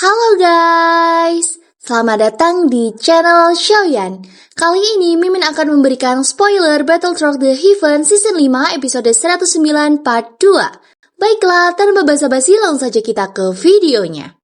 Halo guys, selamat datang di channel Xiaoyan. Kali ini Mimin akan memberikan spoiler Battlefield The Heaven Season 5 episode 109 part 2. Baiklah, tanpa basa-basi langsung saja kita ke videonya.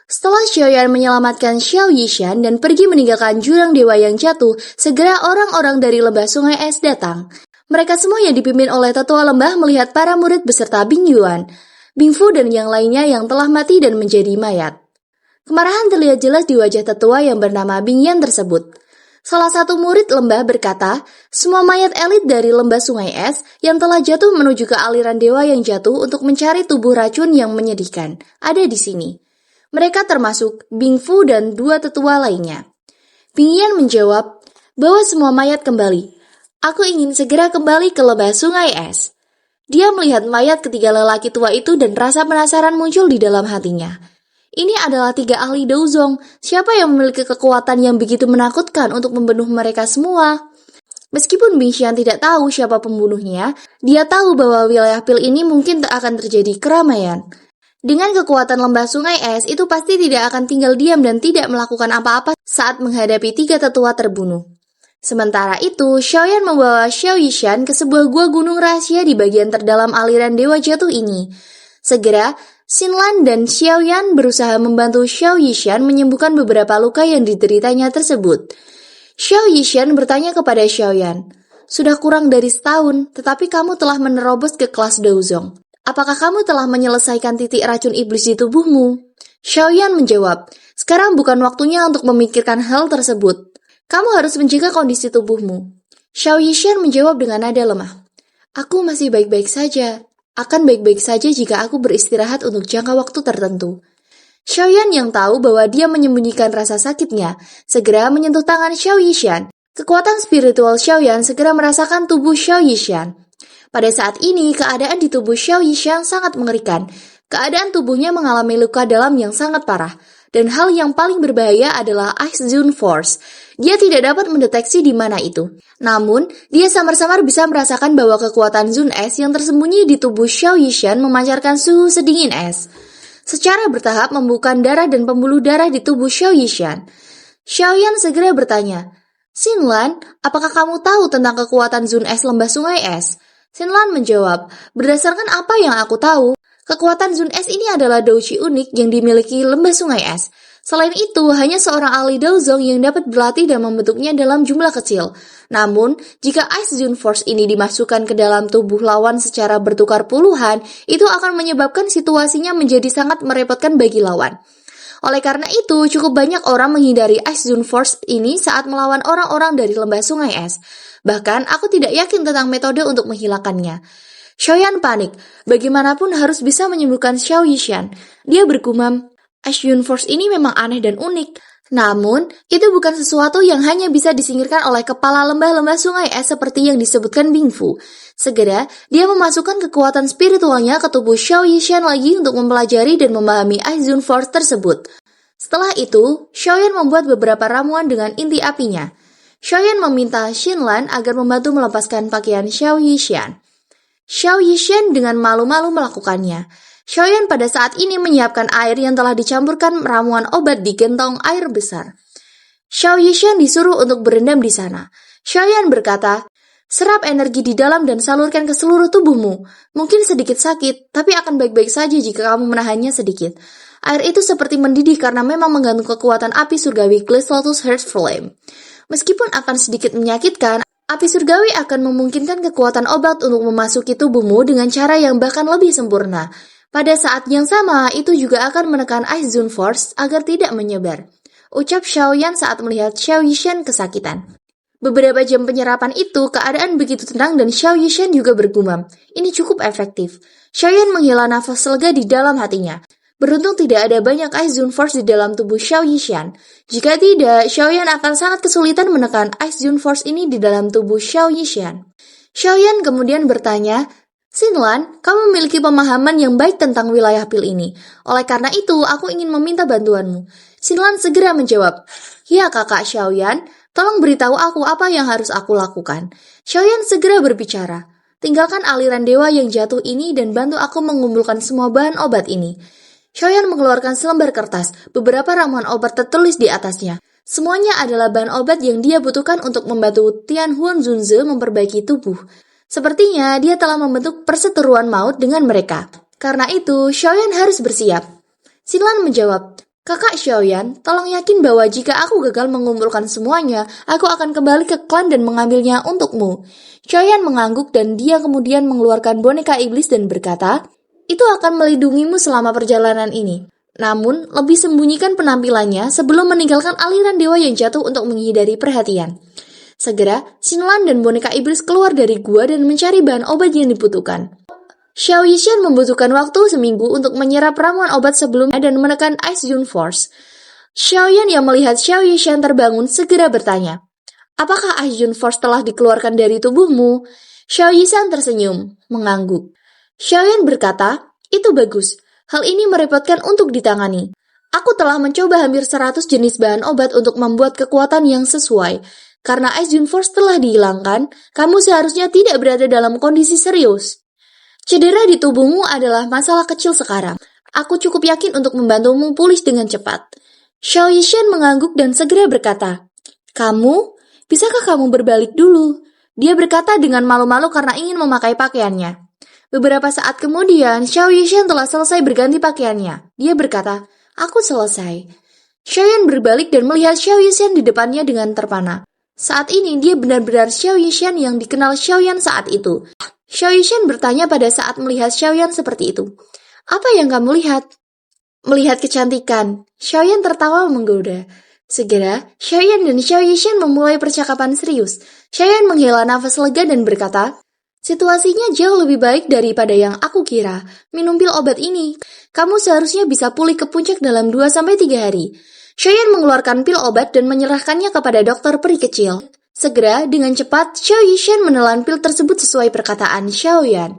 Setelah Xiaoyan menyelamatkan Xiao Yishan dan pergi meninggalkan jurang dewa yang jatuh, segera orang-orang dari lembah sungai es datang. Mereka semua yang dipimpin oleh tetua lembah melihat para murid beserta Bing Yuan, Bing Fu dan yang lainnya yang telah mati dan menjadi mayat. Kemarahan terlihat jelas di wajah tetua yang bernama Bing Yan tersebut. Salah satu murid lembah berkata, semua mayat elit dari lembah sungai es yang telah jatuh menuju ke aliran dewa yang jatuh untuk mencari tubuh racun yang menyedihkan, ada di sini. Mereka termasuk Bing Fu dan dua tetua lainnya. Bing Yan menjawab, bawa semua mayat kembali. Aku ingin segera kembali ke lembah sungai es. Dia melihat mayat ketiga lelaki tua itu dan rasa penasaran muncul di dalam hatinya. Ini adalah 3 ahli Douzong. Siapa yang memiliki kekuatan yang begitu menakutkan untuk membunuh mereka semua? Meskipun Bing Xian tidak tahu siapa pembunuhnya, dia tahu bahwa wilayah pil ini mungkin tak akan terjadi keramaian. Dengan kekuatan lembah sungai es, itu pasti tidak akan tinggal diam dan tidak melakukan apa-apa saat menghadapi 3 tetua terbunuh. Sementara itu, Xiaoyan membawa Xiao Yishan ke sebuah gua gunung rahasia di bagian terdalam aliran dewa jatuh ini. Segera, Xinlan dan Xiaoyan berusaha membantu Xiao Yishan menyembuhkan beberapa luka yang dideritanya tersebut. Xiao Yishan bertanya kepada Xiaoyan, sudah kurang dari setahun, tetapi kamu telah menerobos ke kelas Douzong. Apakah kamu telah menyelesaikan titik racun iblis di tubuhmu? Xiaoyan menjawab, sekarang bukan waktunya untuk memikirkan hal tersebut. Kamu harus menjaga kondisi tubuhmu. Xiao Yishan menjawab dengan nada lemah, aku masih baik-baik saja. Akan baik-baik saja jika aku beristirahat untuk jangka waktu tertentu. Xiaoyan yang tahu bahwa dia menyembunyikan rasa sakitnya, segera menyentuh tangan Xiao Yishan. Kekuatan spiritual Xiaoyan segera merasakan tubuh Xiao Yishan. Pada saat ini, keadaan di tubuh Xiao Yishan sangat mengerikan. Keadaan tubuhnya mengalami luka dalam yang sangat parah. Dan hal yang paling berbahaya adalah Ice Zone Force. Dia tidak dapat mendeteksi di mana itu. Namun, dia samar-samar bisa merasakan bahwa kekuatan Zone Es yang tersembunyi di tubuh Xiao Yishan memancarkan suhu sedingin es. Secara bertahap membuka darah dan pembuluh darah di tubuh Xiao Yishan. Xiaoyan segera bertanya, Xinlan, apakah kamu tahu tentang kekuatan Zone Es lembah sungai es? Xinlan menjawab, berdasarkan apa yang aku tahu, kekuatan Zone Es ini adalah douji unik yang dimiliki lembah sungai es. Selain itu, hanya seorang ahli Douzong yang dapat berlatih dan membentuknya dalam jumlah kecil. Namun, jika Ice Zone Force ini dimasukkan ke dalam tubuh lawan secara bertukar puluhan, itu akan menyebabkan situasinya menjadi sangat merepotkan bagi lawan. Oleh karena itu, cukup banyak orang menghindari Ice Zone Force ini saat melawan orang-orang dari lembah sungai es. Bahkan, aku tidak yakin tentang metode untuk menghilangkannya. Xiaoyan panik, bagaimanapun harus bisa menyembuhkan Xiao Yishan. Dia bergumam, Ice Zone Force ini memang aneh dan unik. Namun, itu bukan sesuatu yang hanya bisa disingkirkan oleh kepala lembah-lembah sungai es seperti yang disebutkan Bing Fu. Segera, dia memasukkan kekuatan spiritualnya ke tubuh Xiao Yishan lagi untuk mempelajari dan memahami Ice Zone Force tersebut. Setelah itu, Xiaoyan membuat beberapa ramuan dengan inti apinya. Xiaoyan meminta Xinlan agar membantu melepaskan pakaian Xiao Yishan. Xiao Yishan dengan malu-malu melakukannya. Xiaoyan pada saat ini menyiapkan air yang telah dicampurkan ramuan obat di gentong air besar. Xiao Yishan disuruh untuk berendam di sana. Xiaoyan berkata, serap energi di dalam dan salurkan ke seluruh tubuhmu. Mungkin sedikit sakit, tapi akan baik-baik saja jika kamu menahannya sedikit. Air itu seperti mendidih karena memang mengandung kekuatan api surgawi Glass Lotus Heart Flame. Meskipun akan sedikit menyakitkan, api surgawi akan memungkinkan kekuatan obat untuk memasuki tubuhmu dengan cara yang bahkan lebih sempurna. Pada saat yang sama, itu juga akan menekan Ice Zone Force agar tidak menyebar. Ucap Xiaoyan saat melihat Xiao Yishan kesakitan. Beberapa jam penyerapan itu, keadaan begitu tenang dan Xiao Yishan juga bergumam. Ini cukup efektif. Xiaoyan menghela nafas lega di dalam hatinya. Beruntung tidak ada banyak Ice Zone Force di dalam tubuh Xiao Yishan. Jika tidak, Xiaoyan akan sangat kesulitan menekan Ice Zone Force ini di dalam tubuh Xiao Yishan. Xiaoyan kemudian bertanya, Xinlan, kamu memiliki pemahaman yang baik tentang wilayah pil ini. Oleh karena itu, aku ingin meminta bantuanmu. Xinlan segera menjawab, ya kakak Xiaoyan, tolong beritahu aku apa yang harus aku lakukan. Xiaoyan segera berbicara, tinggalkan aliran dewa yang jatuh ini dan bantu aku mengumpulkan semua bahan obat ini. Xiaoyan mengeluarkan selembar kertas, beberapa ramuan obat tertulis di atasnya. Semuanya adalah bahan obat yang dia butuhkan untuk membantu Tianhuan Zunze memperbaiki tubuh. Sepertinya dia telah membentuk perseteruan maut dengan mereka. Karena itu, Xiaoyan harus bersiap. Xinlan menjawab, "Kakak Xiaoyan, tolong yakin bahwa jika aku gagal mengumpulkan semuanya, aku akan kembali ke klan dan mengambilnya untukmu." Xiaoyan mengangguk dan dia kemudian mengeluarkan boneka iblis dan berkata, "Itu akan melindungimu selama perjalanan ini." Namun, lebih sembunyikan penampilannya sebelum meninggalkan aliran dewa yang jatuh untuk menghindari perhatian. Segera, Xinlan dan boneka iblis keluar dari gua dan mencari bahan obat yang dibutuhkan. Xiao Yishan membutuhkan waktu seminggu untuk menyerap ramuan obat sebelumnya dan menekan Ice June Force. Xiaoyan yang melihat Xiao Yishan terbangun segera bertanya, "Apakah Ice June Force telah dikeluarkan dari tubuhmu?" Xiao Yishan tersenyum, mengangguk. Xiaoyan berkata, "Itu bagus. Hal ini merepotkan untuk ditangani. Aku telah mencoba hampir 100 jenis bahan obat untuk membuat kekuatan yang sesuai. Karena Ice June Force telah dihilangkan, kamu seharusnya tidak berada dalam kondisi serius. Cedera di tubuhmu adalah masalah kecil sekarang. Aku cukup yakin untuk membantumu pulih dengan cepat." Xiao Yishan mengangguk dan segera berkata, "Kamu? Bisakah kamu berbalik dulu?" Dia berkata dengan malu-malu karena ingin memakai pakaiannya. Beberapa saat kemudian, Xiao Yishan telah selesai berganti pakaiannya. Dia berkata, "Aku selesai." Xiaoyan berbalik dan melihat Xiao Yishan di depannya dengan terpana. Saat ini dia benar-benar Xiao Yishan yang dikenal Xiaoyan saat itu. Xiao Yishan bertanya pada saat melihat Xiaoyan seperti itu. "Apa yang kamu lihat?" "Melihat kecantikan." Xiaoyan tertawa menggoda. Segera, Xiaoyan dan Xiao Yishan memulai percakapan serius. Xiaoyan menghela nafas lega dan berkata, "Situasinya jauh lebih baik daripada yang aku kira. Minum pil obat ini. Kamu seharusnya bisa pulih ke puncak dalam 2-3 hari." Xiaoyan mengeluarkan pil obat dan menyerahkannya kepada dokter peri kecil. Segera, dengan cepat, Xiao Yishan menelan pil tersebut sesuai perkataan Xiaoyan.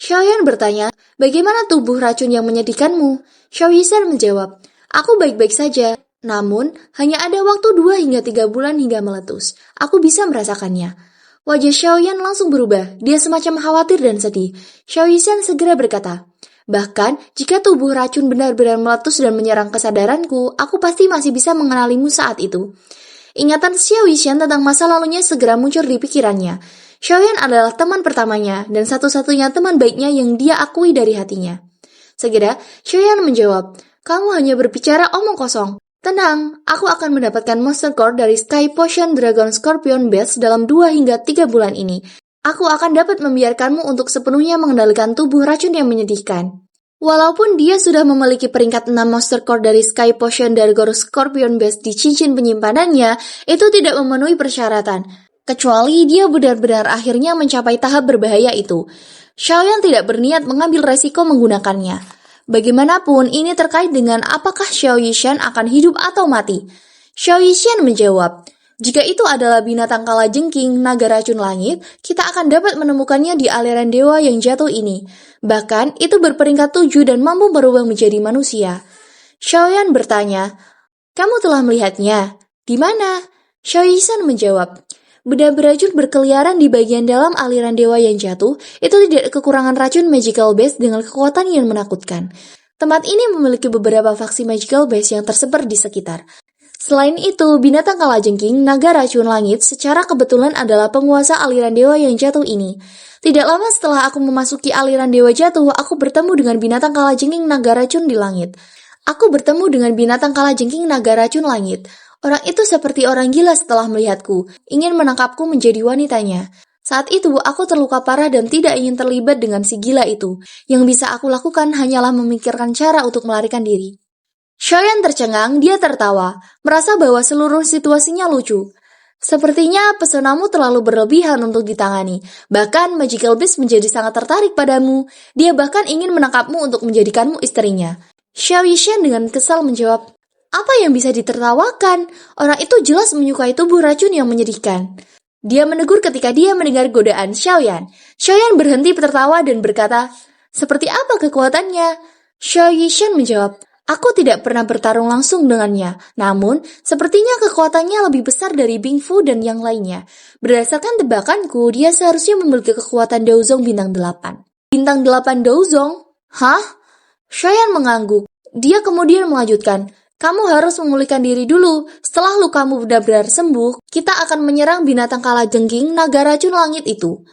Xiaoyan bertanya, "Bagaimana tubuh racun yang menyedihkanmu?" Xiao Yishan menjawab, "Aku baik-baik saja. Namun, hanya ada waktu 2-3 bulan hingga meletus. Aku bisa merasakannya." Wajah Xiaoyan langsung berubah. Dia semacam khawatir dan sedih. Xiao Yishan segera berkata, "Bahkan, jika tubuh racun benar-benar meletus dan menyerang kesadaranku, aku pasti masih bisa mengenalimu saat itu." Ingatan Xiao Yishan tentang masa lalunya segera muncul di pikirannya. Xiaoyan adalah teman pertamanya dan satu-satunya teman baiknya yang dia akui dari hatinya. Segera, Xiaoyan menjawab, "Kamu hanya berbicara omong kosong. Tenang, aku akan mendapatkan Monster Core dari Sky Potion Dragon Scorpion Base dalam 2-3 bulan ini. Aku akan dapat membiarkanmu untuk sepenuhnya mengendalikan tubuh racun yang menyedihkan." Walaupun dia sudah memiliki peringkat 6 Monster Core dari Sky Potion Dragon Scorpion Base di cincin penyimpanannya, itu tidak memenuhi persyaratan. Kecuali dia benar-benar akhirnya mencapai tahap berbahaya itu. Xiaoyan tidak berniat mengambil resiko menggunakannya. Bagaimanapun, ini terkait dengan apakah Xiao Yishan akan hidup atau mati. Xiao Yishan menjawab, "Jika itu adalah binatang kalajengking naga racun langit, kita akan dapat menemukannya di aliran dewa yang jatuh ini. Bahkan, itu berperingkat 7 dan mampu berubah menjadi manusia." Xiaoyan bertanya, "Kamu telah melihatnya? Di mana?" Xiao Yishan menjawab, "Benda beracun berkeliaran di bagian dalam aliran dewa yang jatuh, itu tidak kekurangan racun magical base dengan kekuatan yang menakutkan. Tempat ini memiliki beberapa faksi magical base yang tersebar di sekitar. Selain itu, binatang kalajengking, naga racun langit, secara kebetulan adalah penguasa aliran dewa yang jatuh ini. Tidak lama setelah aku memasuki aliran dewa jatuh, aku bertemu dengan binatang kalajengking naga racun di langit. Aku bertemu dengan binatang kalajengking naga racun langit. Orang itu seperti orang gila setelah melihatku, ingin menangkapku menjadi wanitanya. Saat itu, aku terluka parah dan tidak ingin terlibat dengan si gila itu. Yang bisa aku lakukan hanyalah memikirkan cara untuk melarikan diri." Xiaoyan tercengang, dia tertawa, merasa bahwa seluruh situasinya lucu. "Sepertinya pesonamu terlalu berlebihan untuk ditangani. Bahkan Magical Beast menjadi sangat tertarik padamu. Dia bahkan ingin menangkapmu untuk menjadikanmu istrinya." Xiao Yishan dengan kesal menjawab, "Apa yang bisa ditertawakan? Orang itu jelas menyukai tubuh racun yang menyedihkan." Dia menegur ketika dia mendengar godaan Xiaoyan. Xiaoyan berhenti tertawa dan berkata, "Seperti apa kekuatannya?" Xiao Yishan menjawab, "Aku tidak pernah bertarung langsung dengannya, namun sepertinya kekuatannya lebih besar dari Bing Fu dan yang lainnya. Berdasarkan tebakanku, dia seharusnya memiliki kekuatan Daozong bintang 8. Bintang 8 Daozong? Hah?" Xiaoyan mengangguk. Dia kemudian melanjutkan, kamu harus memulihkan diri dulu. Setelah lukamu benar-benar sembuh, kita akan menyerang binatang kalajengking naga racun langit itu.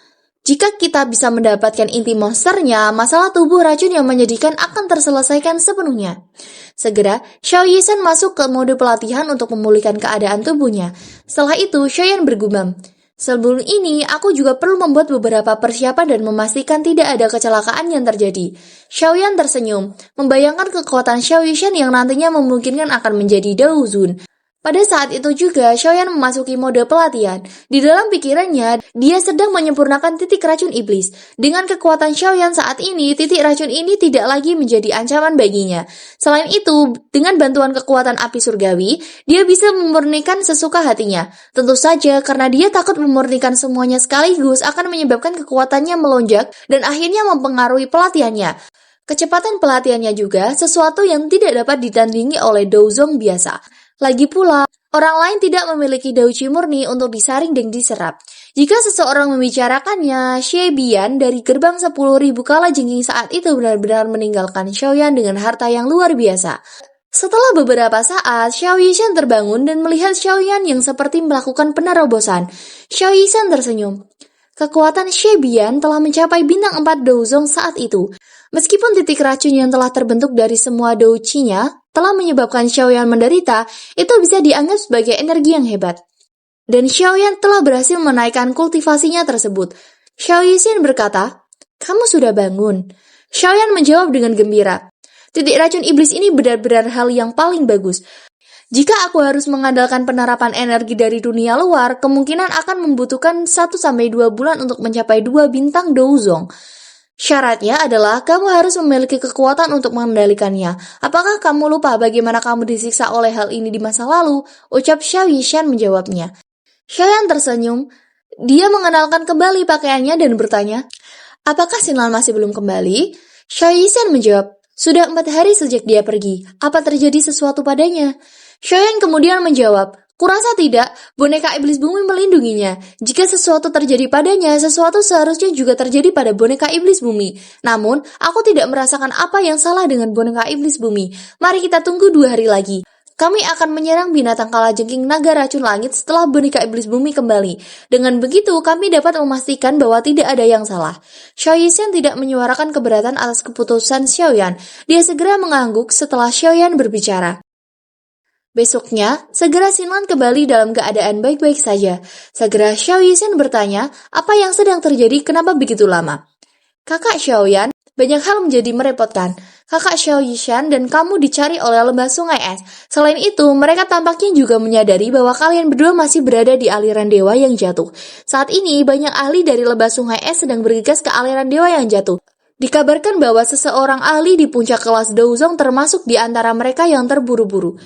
Jika kita bisa mendapatkan inti monsternya, masalah tubuh racun yang menyedihkan akan terselesaikan sepenuhnya. Segera, Xiao Yishan masuk ke mode pelatihan untuk memulihkan keadaan tubuhnya. Setelah itu, Xiaoyan bergumam, sebelum ini, aku juga perlu membuat beberapa persiapan dan memastikan tidak ada kecelakaan yang terjadi. Xiaoyan tersenyum, membayangkan kekuatan Xiao Yishan yang nantinya memungkinkan akan menjadi Dao Zun. Pada saat itu juga, Xiaoyan memasuki mode pelatihan. Di dalam pikirannya, dia sedang menyempurnakan titik racun iblis. Dengan kekuatan Xiaoyan saat ini, titik racun ini tidak lagi menjadi ancaman baginya. Selain itu, dengan bantuan kekuatan api surgawi, dia bisa memurnikan sesuka hatinya. Tentu saja, karena dia takut memurnikan semuanya sekaligus akan menyebabkan kekuatannya melonjak dan akhirnya mempengaruhi pelatihannya. Kecepatan pelatihannya juga sesuatu yang tidak dapat ditandingi oleh Douzong biasa. Lagi pula, orang lain tidak memiliki Dao Qi murni untuk disaring dan diserap. Jika seseorang membicarakannya, Xie Bian dari gerbang 10.000 kalajengking saat itu benar-benar meninggalkan Xiaoyan dengan harta yang luar biasa. Setelah beberapa saat, Xiao Yishan terbangun dan melihat Xiaoyan yang seperti melakukan penerobosan. Xiao Yishan tersenyum. Kekuatan Xie Bian telah mencapai bintang 4 Douzong saat itu. Meskipun titik racun yang telah terbentuk dari semua Dao Qi-nya telah menyebabkan Xiaoyan menderita, itu bisa dianggap sebagai energi yang hebat. Dan Xiaoyan telah berhasil menaikkan kultivasinya tersebut. Xiao Yishan berkata, kamu sudah bangun. Xiaoyan menjawab dengan gembira. Titik racun iblis ini benar-benar hal yang paling bagus. Jika aku harus mengandalkan penerapan energi dari dunia luar, kemungkinan akan membutuhkan 1-2 bulan untuk mencapai 2 bintang Douzong. Syaratnya adalah kamu harus memiliki kekuatan untuk mengendalikannya. Apakah kamu lupa bagaimana kamu disiksa oleh hal ini di masa lalu? Ucap Xiao Yishan menjawabnya. Xiaoyan tersenyum. Dia mengenalkan kembali pakaiannya dan bertanya, apakah Xinlan masih belum kembali? Xiao Yishan menjawab, sudah 4 hari sejak dia pergi. Apa terjadi sesuatu padanya? Xiaoyan kemudian menjawab, kurasa tidak, boneka iblis bumi melindunginya. Jika sesuatu terjadi padanya, sesuatu seharusnya juga terjadi pada boneka iblis bumi. Namun, aku tidak merasakan apa yang salah dengan boneka iblis bumi. Mari kita tunggu 2 hari lagi. Kami akan menyerang binatang kalajengking naga racun langit setelah boneka iblis bumi kembali. Dengan begitu, kami dapat memastikan bahwa tidak ada yang salah. Xiao Yishan tidak menyuarakan keberatan atas keputusan Xiaoyan. Dia segera mengangguk setelah Xiaoyan berbicara. Besoknya, segera Xinlan kembali dalam keadaan baik-baik saja. Segera Xiao Yishan bertanya, apa yang sedang terjadi, kenapa begitu lama? Kakak Xiaoyan, banyak hal menjadi merepotkan. Kakak Xiao Yishan dan kamu dicari oleh lembah sungai es. Selain itu, mereka tampaknya juga menyadari bahwa kalian berdua masih berada di aliran dewa yang jatuh. Saat ini, banyak ahli dari lembah sungai es sedang bergegas ke aliran dewa yang jatuh. Dikabarkan bahwa seseorang ahli di puncak kelas Douzong termasuk di antara mereka yang terburu-buru.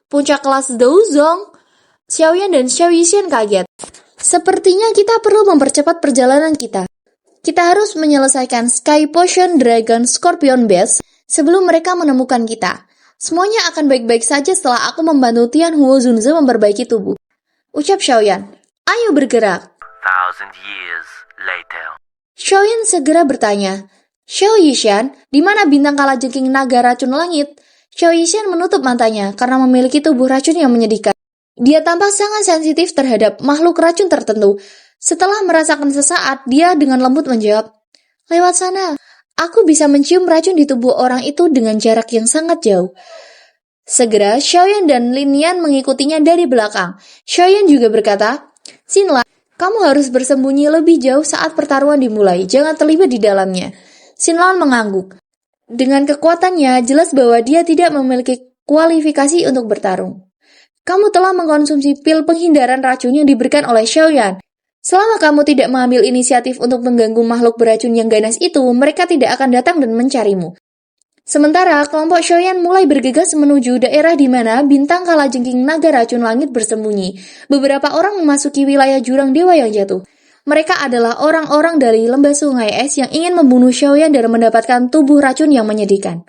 Puncak kelas Douzong, Xiaoyan dan Xiao Yishan kaget. Sepertinya kita perlu mempercepat perjalanan kita. Kita harus menyelesaikan Sky Potion Dragon Scorpion Base sebelum mereka menemukan kita. Semuanya akan baik-baik saja setelah aku membantu Tian Huo Zunze memperbaiki tubuh. Ucap Xiaoyan. Ayo bergerak. 1,000 years later. Xiaoyan segera bertanya, Xiao Yishan, di mana bintang kalajengking naga racun langit? Xiao Yishan menutup matanya karena memiliki tubuh racun yang menyedihkan. Dia tampak sangat sensitif terhadap makhluk racun tertentu. Setelah merasakan sesaat, dia dengan lembut menjawab, lewat sana. Aku bisa mencium racun di tubuh orang itu dengan jarak yang sangat jauh. Segera, Xiaoyan dan Lin Yan mengikutinya dari belakang. Xiaoyan juga berkata, Xinlan, kamu harus bersembunyi lebih jauh saat pertarungan dimulai. Jangan terlibat di dalamnya. Xinlan mengangguk. Dengan kekuatannya, jelas bahwa dia tidak memiliki kualifikasi untuk bertarung. Kamu telah mengkonsumsi pil penghindaran racun yang diberikan oleh Xiaoyan. Selama kamu tidak mengambil inisiatif untuk mengganggu makhluk beracun yang ganas itu, mereka tidak akan datang dan mencarimu. Sementara, kelompok Xiaoyan mulai bergegas menuju daerah di mana bintang kalajengking naga racun langit bersembunyi. Beberapa orang memasuki wilayah jurang dewa yang jatuh. Mereka adalah orang-orang dari lembah sungai es yang ingin membunuh Xiaoyan dan mendapatkan tubuh racun yang menyedihkan.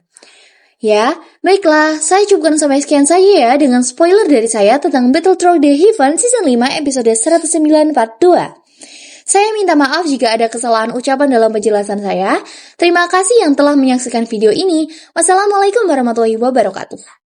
Ya, baiklah, saya cukupkan sampai sekian saja ya dengan spoiler dari saya tentang Battletrog The Heaven Season 5 episode 109 part 2. Saya minta maaf jika ada kesalahan ucapan dalam penjelasan saya. Terima kasih yang telah menyaksikan video ini. Wassalamualaikum warahmatullahi wabarakatuh.